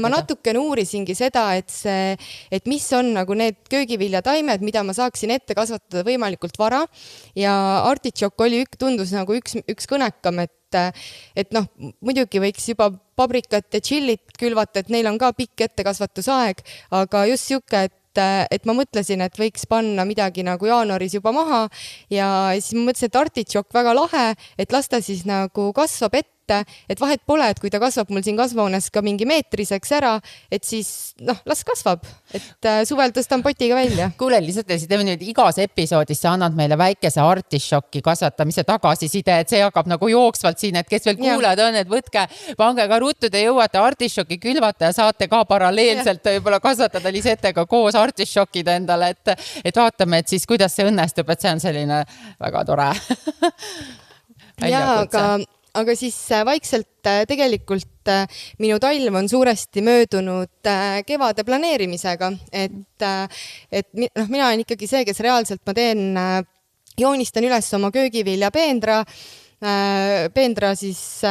natukene uurisingi seda, et mis on need köögiviljataimed, mida ma saaksin ette kasvatada võimalikult vara ja artitšok tundus üks kõnekam, et muidugi võiks juba pabrikat ja tšillit külvata, et neil on ka pikk ettekasvatusaeg, aga just siuke, et ma mõtlesin, et võiks panna midagi jaanuaris juba maha ja siis ma mõtlesin, et artitšok väga lahe, et las ta siis kasvab ette, et vahet pole, et kui ta kasvab mul siin kasvuhoones ka mingi meetriseks ära, et siis las kasvab, et suvel tõstan potiga välja. Kuule, lihtsalt igas episoodis sa annad meile väikese artitšoki kasvatamise tagasiside, et see hakkab jooksvalt siin, et kes veel kuuled on, et võtke, pange ka ruttu, te jõuate artitšoki külvata ja saate ka paralleelselt võib-olla kasvatada Lisetega koos artitšokid endale, et vaatame, et siis kuidas see õnnestub, et see on selline väga tore väljakutse. Aga siis vaikselt tegelikult minu talv on suuresti möödunud kevade planeerimisega, et mina olen ikkagi see, kes reaalselt ma teen joonistan üles oma köögivilja peendra siis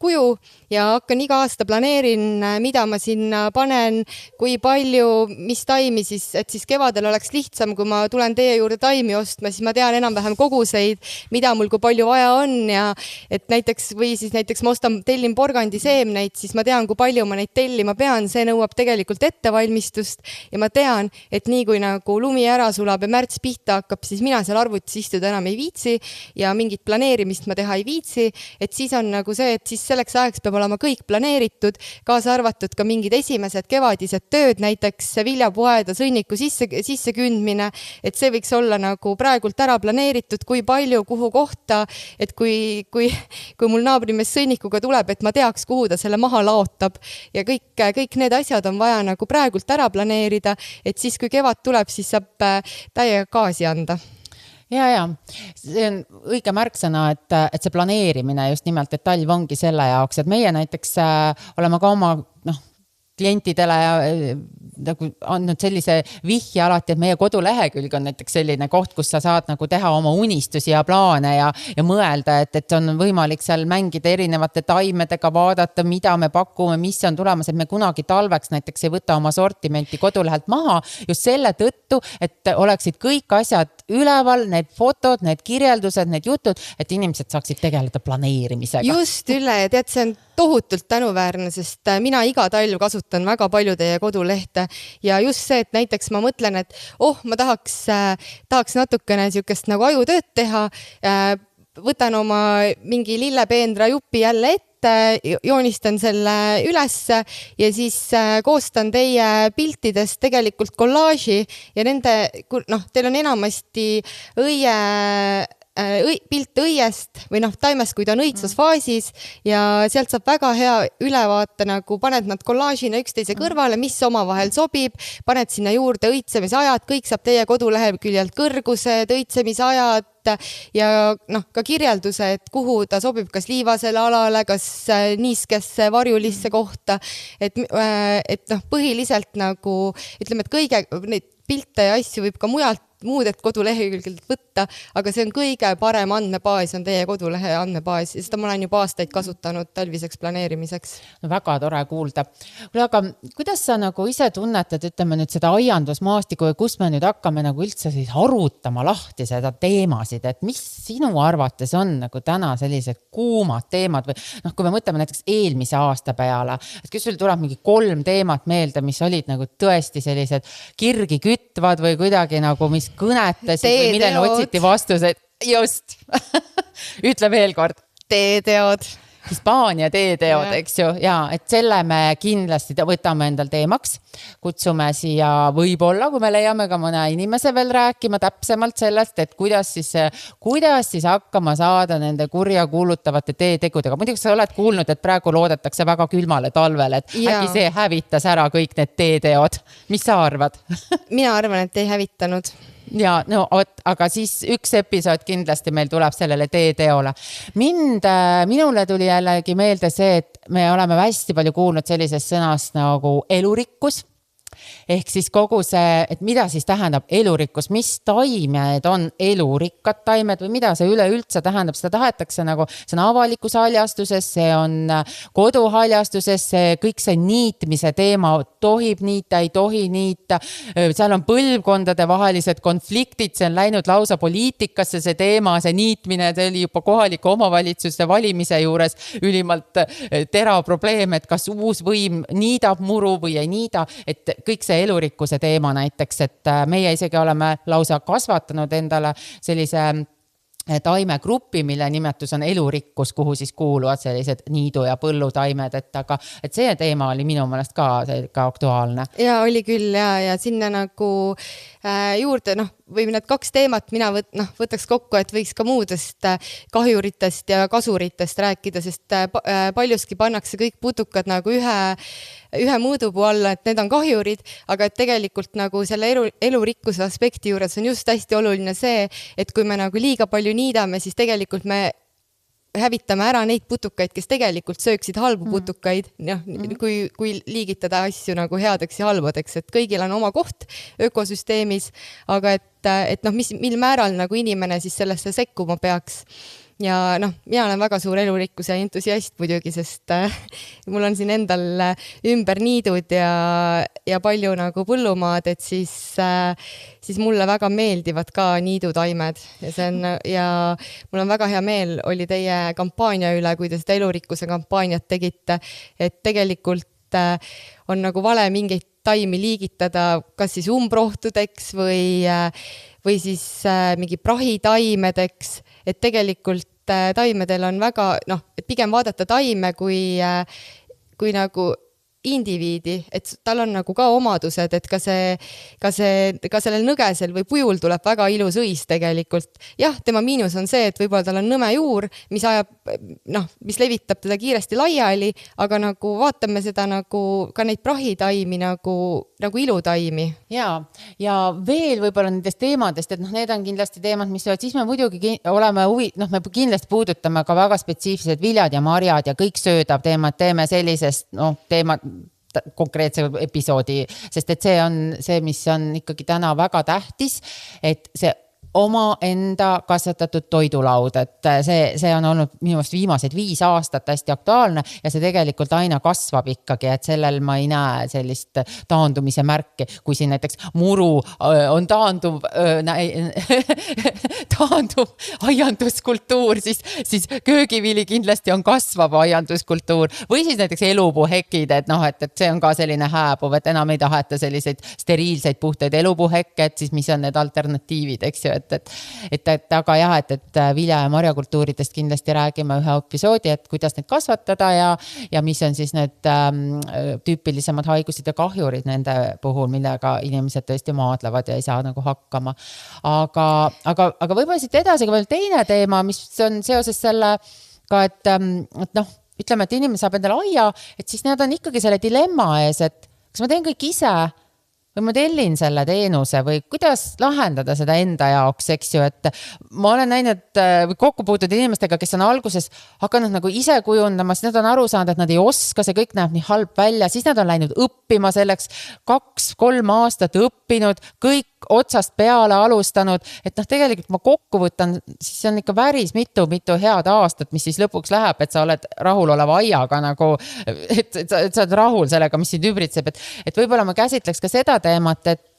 kuju ja hakkan iga aasta planeerin, mida ma sinna panen, kui palju, mis taimi siis, et siis kevadel oleks lihtsam, kui ma tulen teie juurde taimi ostma, siis ma tean enam-vähem koguseid, mida mul kui palju vaja on ja et näiteks ma tellin porgandiseemneid, siis ma tean, kui palju ma neid tellima pean, see nõuab tegelikult ettevalmistust ja ma tean, et nii kui nagu lumi ära sulab ja märts pihta hakkab, siis mina seal arvutis istuda enam ei viitsi ja mingit planeerimist ma teha ei viitsi, et siis on nagu see, et siis selleks ajaks peab olema kõik planeeritud, kaasa arvatud ka mingid esimesed kevadised tööd, näiteks viljapueda sõnniku sisse kündmine, et see võiks olla nagu praegult ära planeeritud, kui palju, kuhu kohta, et kui mul naabrimees sõnnikuga tuleb, et ma teaks, kuhu ta selle maha laotab ja kõik need asjad on vaja nagu praegult ära planeerida, et siis kui kevad tuleb, siis saab täiega gaasi anda. Ja, see on õige märksõna, et see planeerimine just nimelt, et talv ongi selle jaoks, et meie näiteks oleme ka oma klientidele nagu andnud sellise vihje alati, et meie kodulehekülg on näiteks selline koht, kus sa saad nagu teha oma unistusi ja plaane ja mõelda, et on võimalik seal mängida erinevate taimedega, vaadata, mida me pakume, mis on tulemas, et me kunagi talveks näiteks ei võta oma sortimenti kodulehelt maha just selle tõttu, et oleksid kõik asjad üleval, need fotod, need kirjeldused, need jutud, et inimesed saaksid tegeleda planeerimisega. Just üle, ja tead, see on tohutult tänuväärne, sest mina iga talv kasutan väga palju teie kodulehte ja just see, et näiteks ma mõtlen, et ma tahaks natukene niisugust nagu ajutööd teha, võtan oma mingi lillepeendra jupi jälle ette, joonistan selle ülesse ja siis koostan teie piltidest tegelikult kollaaži ja teil on enamasti pilt õiest või taimest, kui ta on õitsas faasis ja sealt saab väga hea ülevaate, nagu paned nad kollaažina üksteise kõrvale, mis omavahel sobib, paned sinna juurde õitsemisajad, kõik saab teie koduleheküljelt kõrgused, õitsemisajad ja ka kirjelduse, et kuhu ta sobib, kas liivasele alale, kas niiskesse varjulisse kohta, et põhiliselt nagu ütleme, et neid pilte ja asju võib ka muudelt kodulehekülgedelt võtta, aga see on kõige parem andmebaas, on teie kodulehe andmebaas ja seda ma olen juba aastaid kasutanud talviseks planeerimiseks. Väga tore kuulda. Aga kuidas sa nagu ise tunnetad, ütleme nüüd seda aiandusmaastikku ja kus me nüüd hakkame nagu üldse siis arutama lahti seda teemasid, et mis sinu arvates on nagu täna sellised kuumad teemad või kui me mõtleme näiteks eelmise aasta peale, et kui sul tuleb mingi 3 teemat meelde, mis olid nagu tõesti sellised kirgi kütvad või kuidagi nagu mis kõnetasid või millele otsiti vastuseid. Just. Ütle veel kord. Teeteod. Hispaania teeteod, eks ju. Ja, et selle me kindlasti võtame endal teemaks. Kutsume siia võib-olla, kui me leiame ka mõne inimese veel rääkima täpsemalt sellest, et kuidas siis hakkama saada nende kurja kuulutavate teetegudega. Muidugi sa oled kuulnud, et praegu loodetakse väga külmale talvele, et äkki see hävitas ära kõik need teeteod. Mis sa arvad? Mina arvan, et ei hävitanud. Ja, aga siis üks episood kindlasti meil tuleb sellele teeteole. Minule tuli jällegi meelde see, et me oleme hästi palju kuulnud sellisest sõnast nagu elurikkus. Ehk siis kogu see, et mida siis tähendab elurikkus, mis taimed on elurikkad taimed või mida see üleüldse tähendab, seda tahetakse nagu, see on avalikus haljastuses, see on koduhaljastuses, kõik see niitmise teema, tohib niita, ei tohi niita, seal on põlvkondade vahelised konfliktid, see on läinud lausa poliitikasse, see teema, see niitmine, see oli juba kohaliku omavalitsuse valimise juures ülimalt terav probleem, et kas uus võim niidab muru või ei niida, et kõik see elurikkuse teema näiteks, et meie isegi oleme lausa kasvatanud endale sellise taimegrupi, mille nimetus on elurikkus, kuhu siis kuuluvad sellised niidu- ja põllutaimed, et see teema oli minu meelest ka aktuaalne. Ja oli küll ja sinna nagu juurde, või need 2 teemat mina võtaks kokku, et võiks ka muudest kahjuritest ja kasuritest rääkida, sest paljuski pannakse kõik putukad nagu ühe mõõdupuu alla, et need on kahjurid, aga et tegelikult nagu selle elurikkuse aspekti juures on just hästi oluline see, et kui me nagu liiga palju niidame, siis tegelikult me hävitame ära neid putukaid, kes tegelikult sööksid halbu putukaid, kui liigitada asju nagu headeks ja halbadeks, et kõigil on oma koht ökosüsteemis, aga et mil määral nagu inimene siis sellesse sekkuma peaks. Ja mina olen väga suur elurikkuse entusiast muidugi, sest mul on siin endal ümber niidud ja palju nagu põllumaad, et siis mulle väga meeldivad ka niidutaimed ja mul on väga hea meel oli teie kampaania üle, kui te seda elurikkuse kampaaniat tegite, et tegelikult on nagu vale mingeid taimi liigitada, kas siis umbrohtudeks või siis mingi prahitaimedeks, et tegelikult taimedel on väga, et pigem vaadata taime kui nagu indiviidi, et tal on nagu ka omadused, et ka sellel nõgesel või pujul tuleb väga ilus õis tegelikult. Jah, tema miinus on see, et võib-olla tal on nõme juur, mis levitab teda kiiresti laiali, aga nagu vaatame seda nagu ka neid prahitaimi nagu ilutaimi. Ja veel võib-olla nendest teemadest, et need on kindlasti teemad, mis siis me muidugi oleme me kindlasti puudutame ka väga spetsiifilised viljad ja marjad ja kõik söödab teemad, teeme sellisest teemad konkreetse episoodi, sest et see on see, mis on ikkagi täna väga tähtis, et see oma enda kasvatatud toidulaud, et see on olnud minu meelest viimased 5 aastat hästi aktuaalne ja see tegelikult aina kasvab ikkagi, et sellel ma ei näe sellist taandumise märki, kui siin näiteks muru on taanduv aianduskultuur, siis köögivili kindlasti on kasvav aianduskultuur või siis näiteks elupuhekid, et see on ka selline hääbuv, et enam ei taheta selliseid steriilseid puhtaid elupuhekke, et siis mis on need alternatiivid, eks ju, aga jah, et vilja- ja marjakultuuridest kindlasti räägime ühe episoodi, et kuidas neid kasvatada ja mis on siis need tüüpilisemad haigused ja kahjurid nende puhul, millega inimesed tõesti maadlevad ja ei saa nagu hakkama. Aga võib-olla siit edasi ka veel teine teema, mis on seoses sellega, et ütleme, et inimene saab endale aia, et siis need on ikkagi selle dilemma ees, et kas ma teen kõik ise või ma tellin selle teenuse või kuidas lahendada seda enda jaoks, eks ju, et ma olen näinud või kokku puutunud inimestega, kes on alguses hakanud nagu ise kujundama, siis nad on aru saanud, et nad ei oska, see kõik näeb nii halb välja, siis nad on läinud õppima selleks 2-3 aastat õppinud, kõik otsast peale alustanud, et tegelikult ma kokku võtan, siis on ikka päris mitu head aastat, mis siis lõpuks läheb, et sa oled rahuloleva aiaga nagu, et sa oled rahul sellega, mis sind ümbritseb, et võib-olla ma käsitleks ka seda teemat, et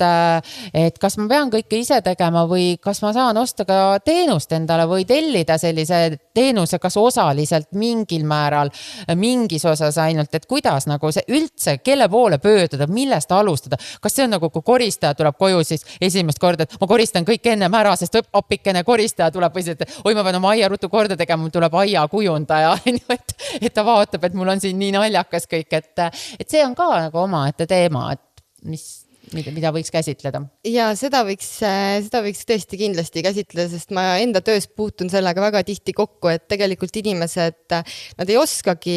kas ma pean kõike ise tegema või kas ma saan osta ka teenust endale või tellida sellise teenuse, kas osaliselt mingil määral, mingis osas ainult, et kuidas nagu see üldse, kelle poole pöörduda, millest alustada, kas see on nagu, kui koristaja tuleb koju, siis esimest korda, et ma koristan kõik ennem ära, sest appikene koristaja tuleb või see, et oi, ma pean oma aia rutu korda tegema, mul tuleb aia kujundaja, et ta vaatab, et mul on siin nii naljakas kõik, et see on ka nagu omaette teema, et mida võiks käsitleda. Ja seda võiks tõesti kindlasti käsitleda, sest ma enda töös puutun sellega väga tihti kokku, et tegelikult inimesed, nad ei oskagi,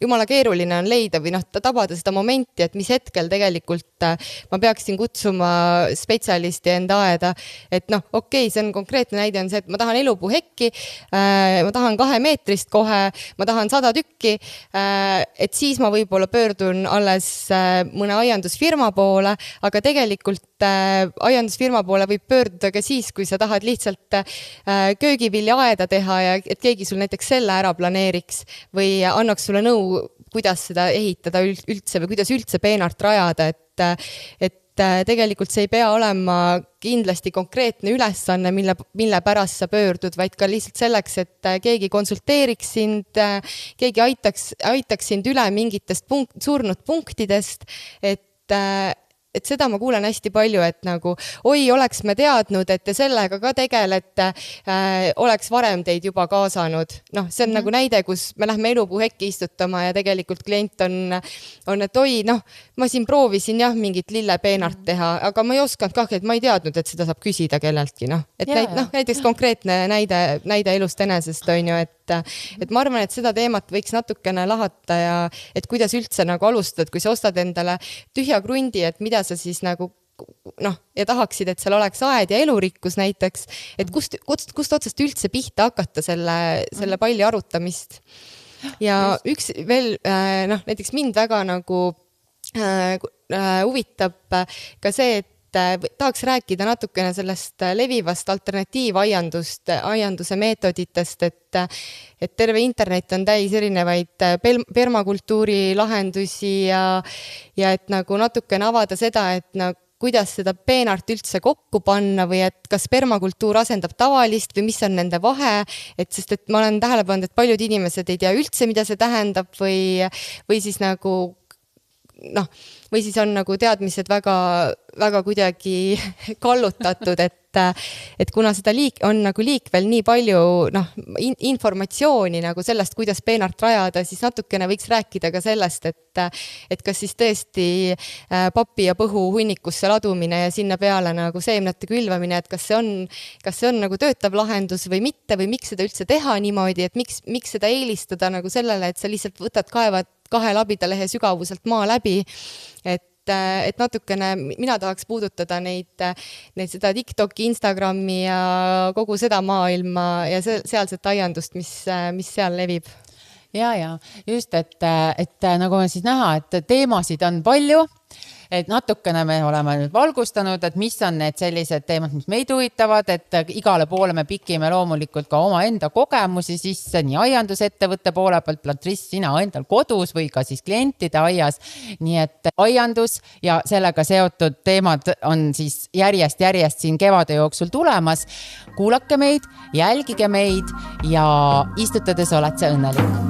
jumala keeruline on leida või tabada seda momenti, et mis hetkel tegelikult ma peaksin kutsuma spetsialisti enda aeda, et okei, see on konkreetne näide on see, et ma tahan elupuhekki, ma tahan 2 meetrist kohe, ma tahan 100 tükki, et siis ma võib-olla pöördun alles mõne aiandusfirma poole, aga tegelikult aiandusfirma poole võib pöörduda ka siis, kui sa tahad lihtsalt köögivilja aeda teha ja et keegi sul näiteks selle ära planeeriks või annaks sulle nõu, kuidas seda ehitada üldse või kuidas üldse peenart rajada, et tegelikult see ei pea olema kindlasti konkreetne ülesanne, mille pärast sa pöördud, vaid ka lihtsalt selleks, et keegi konsulteeriks sind, keegi aitaks sind üle mingitest surnud punktidest, et seda ma kuulen hästi palju, et nagu oi, oleks me teadnud, et te sellega ka tegelete, oleks varem teid juba kaasanud. See on nagu näide, kus me lähme elupuhekki istutama ja tegelikult klient on, et oi, ma siin proovisin mingit lillepeenart teha, aga ma ei osanud kah, et ma ei teadnud, et seda saab küsida kelleltki. Näiteks konkreetne näide elust enesest on ju, et ma arvan, et seda teemat võiks natukene lahata ja et kuidas üldse nagu alustad, kui sa ostad endale tühja krundi, et mida sa siis nagu ja tahaksid, et seal oleks aed ja elurikkus näiteks, et kust otsast üldse pihta hakata selle palli arutamist. Ja üks veel, näiteks mind väga nagu huvitab ka see, et tahaks rääkida natukene sellest levivast alternatiivaianduse meetoditest, et terve internet on täis erinevaid permakultuuri lahendusi ja et nagu natukene avada seda, et kuidas seda peenart üldse kokku panna või et kas permakultuur asendab tavalist või mis on nende vahe, sest et ma olen tähele pannud, et paljud inimesed ei tea üldse, mida see tähendab või siis nagu või siis on nagu teadmised väga kuidagi kallutatud, et kuna seda on nagu liikvel nii palju informatsiooni nagu sellest, kuidas peenart rajada, siis natukene võiks rääkida ka sellest, et kas siis tõesti papi ja põhu hunnikusse ladumine ja sinna peale nagu seemnete külvamine, et kas see on nagu töötav lahendus või mitte või miks seda üldse teha niimoodi, et miks seda eelistada nagu sellele, et sa lihtsalt kaevad 2 labidalehe sügavuselt maa läbi, et natukene mina tahaks puudutada neid seda TikToki, Instagrami ja kogu seda maailma ja sealset aiandust, mis seal levib. Ja just, et nagu on siis näha, et teemasid on palju, et natukene me oleme nüüd valgustanud, et mis on need sellised teemad, mis meid huvitavad, et igale poole me pikime loomulikult ka oma enda kogemusi sisse, nii aiandusettevõtte poole pealt, Plantriss, sina endal kodus või ka siis klientide aias. Nii et aiandus ja sellega seotud teemad on siis järjest siin kevade jooksul tulemas. Kuulake meid, jälgige meid ja istutades oled sa õnnelik.